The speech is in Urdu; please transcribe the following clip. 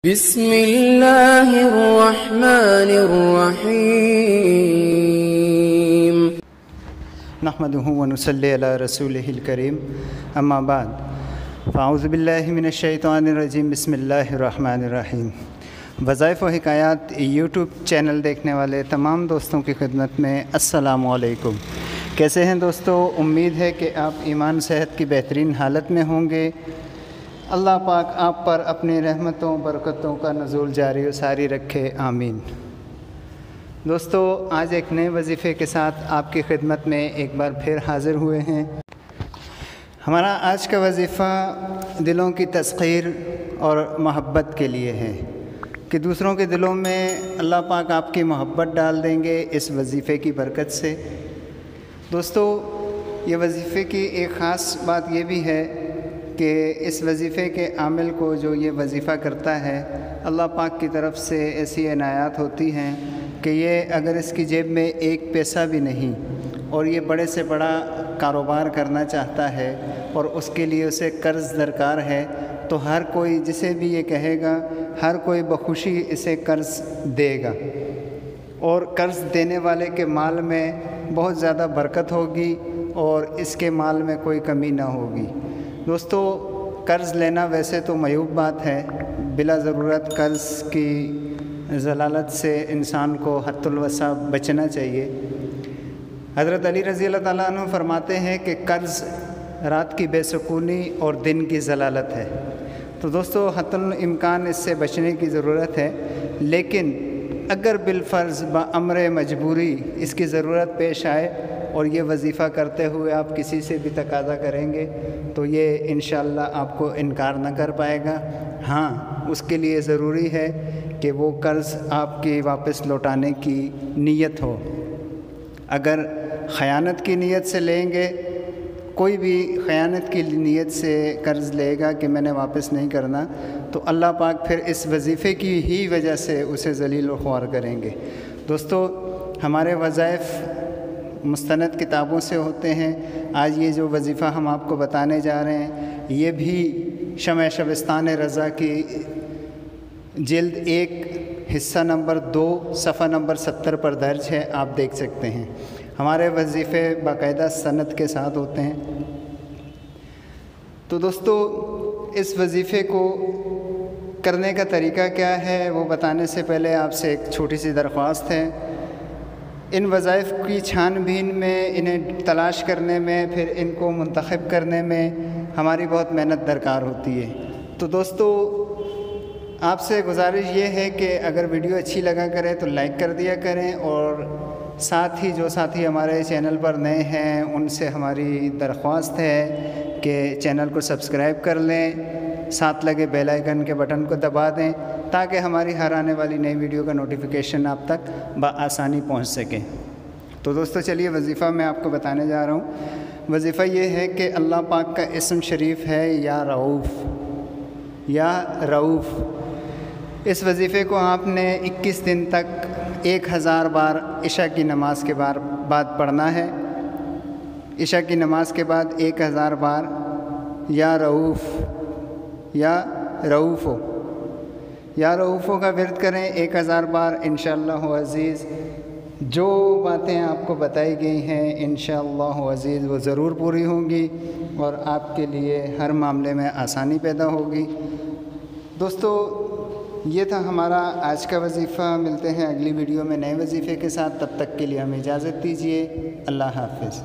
بسم اللہ الرحمن الرحیم نحمدہ ونصلی علی رسولہ الکریم اما بعد فاعوذ باللہ من الشیطان الرجیم بسم اللہ الرحمن الرحیم۔ وظائف و حکایات یوٹیوب چینل دیکھنے والے تمام دوستوں کی خدمت میں السلام علیکم۔ کیسے ہیں دوستو؟ امید ہے کہ آپ ایمان صحت کی بہترین حالت میں ہوں گے۔ اللہ پاک آپ پر اپنی رحمتوں برکتوں کا نزول جاری و ساری رکھے، آمین۔ دوستو، آج ایک نئے وظیفے کے ساتھ آپ کی خدمت میں ایک بار پھر حاضر ہوئے ہیں۔ ہمارا آج کا وظیفہ دلوں کی تسخیر اور محبت کے لیے ہے کہ دوسروں کے دلوں میں اللہ پاک آپ کی محبت ڈال دیں گے اس وظیفے کی برکت سے۔ دوستو، یہ وظیفے کی ایک خاص بات یہ بھی ہے کہ اس وظیفے کے عامل کو جو یہ وظیفہ کرتا ہے، اللہ پاک کی طرف سے ایسی عنایات ہوتی ہیں کہ یہ اگر اس کی جیب میں ایک پیسہ بھی نہیں اور یہ بڑے سے بڑا کاروبار کرنا چاہتا ہے اور اس کے لیے اسے قرض درکار ہے تو ہر کوئی جسے بھی یہ کہے گا، ہر کوئی بخوشی اسے قرض دے گا، اور قرض دینے والے کے مال میں بہت زیادہ برکت ہوگی اور اس کے مال میں کوئی کمی نہ ہوگی۔ دوستو، قرض لینا ویسے تو معیوب بات ہے، بلا ضرورت قرض کی ضلالت سے انسان کو حد الوسع بچنا چاہیے۔ حضرت علی رضی اللہ تعالیٰ عنہ فرماتے ہیں کہ قرض رات کی بے سکونی اور دن کی ضلالت ہے۔ تو دوستو، حد الامکان اس سے بچنے کی ضرورت ہے، لیکن اگر بالفرض بامر مجبوری اس کی ضرورت پیش آئے اور یہ وظیفہ کرتے ہوئے آپ کسی سے بھی تقاضا کریں گے تو یہ انشاءاللہ آپ کو انکار نہ کر پائے گا۔ ہاں، اس کے لیے ضروری ہے کہ وہ قرض آپ کی واپس لوٹانے کی نیت ہو۔ اگر خیانت کی نیت سے لیں گے، کوئی بھی خیانت کی نیت سے قرض لے گا کہ میں نے واپس نہیں کرنا، تو اللہ پاک پھر اس وظیفے کی ہی وجہ سے اسے ذلیل و خوار کریں گے۔ دوستو، ہمارے وظائف مستند کتابوں سے ہوتے ہیں۔ آج یہ جو وظیفہ ہم آپ کو بتانے جا رہے ہیں یہ بھی شمع شبستان رضا کی جلد 1 حصہ نمبر 2 صفحہ نمبر 70 پر درج ہے، آپ دیکھ سکتے ہیں۔ ہمارے وظیفے باقاعدہ سند کے ساتھ ہوتے ہیں۔ تو دوستو، اس وظیفے کو کرنے کا طریقہ کیا ہے وہ بتانے سے پہلے آپ سے ایک چھوٹی سی درخواست ہے۔ ان وظائف کی چھان بین میں، انہیں تلاش کرنے میں، پھر ان کو منتخب کرنے میں ہماری بہت محنت درکار ہوتی ہے۔ تو دوستو، آپ سے گزارش یہ ہے کہ اگر ویڈیو اچھی لگا کرے تو لائک کر دیا کریں، اور ساتھ ہی جو ساتھی ہمارے چینل پر نئے ہیں ان سے ہماری درخواست ہے کہ چینل کو سبسکرائب کر لیں، ساتھ لگے بیل آئیکن کے بٹن کو دبا دیں تاکہ ہماری ہر آنے والی نئی ویڈیو کا نوٹیفیکیشن آپ تک بآسانی پہنچ سکے۔ تو دوستو، چلیے وظیفہ میں آپ کو بتانے جا رہا ہوں۔ وظیفہ یہ ہے کہ اللہ پاک کا اسم شریف ہے یا رؤوف، یا رؤوف۔ اس وظیفے کو آپ نے 21 دن تک 1000 بار عشاء کی نماز کے بعد پڑھنا ہے۔ عشاء کی نماز کے بعد 1000 بار یا رؤوف یا رؤوفو یا رؤوفو کا ورد کریں 1000 بار۔ انشاءاللہ عزیز جو باتیں آپ کو بتائی گئی ہیں انشاءاللہ عزیز وہ ضرور پوری ہوں گی اور آپ کے لیے ہر معاملے میں آسانی پیدا ہوگی۔ دوستو، یہ تھا ہمارا آج کا وظیفہ۔ ملتے ہیں اگلی ویڈیو میں نئے وظیفے کے ساتھ، تب تک کے لیے ہمیں اجازت دیجیے۔ اللہ حافظ۔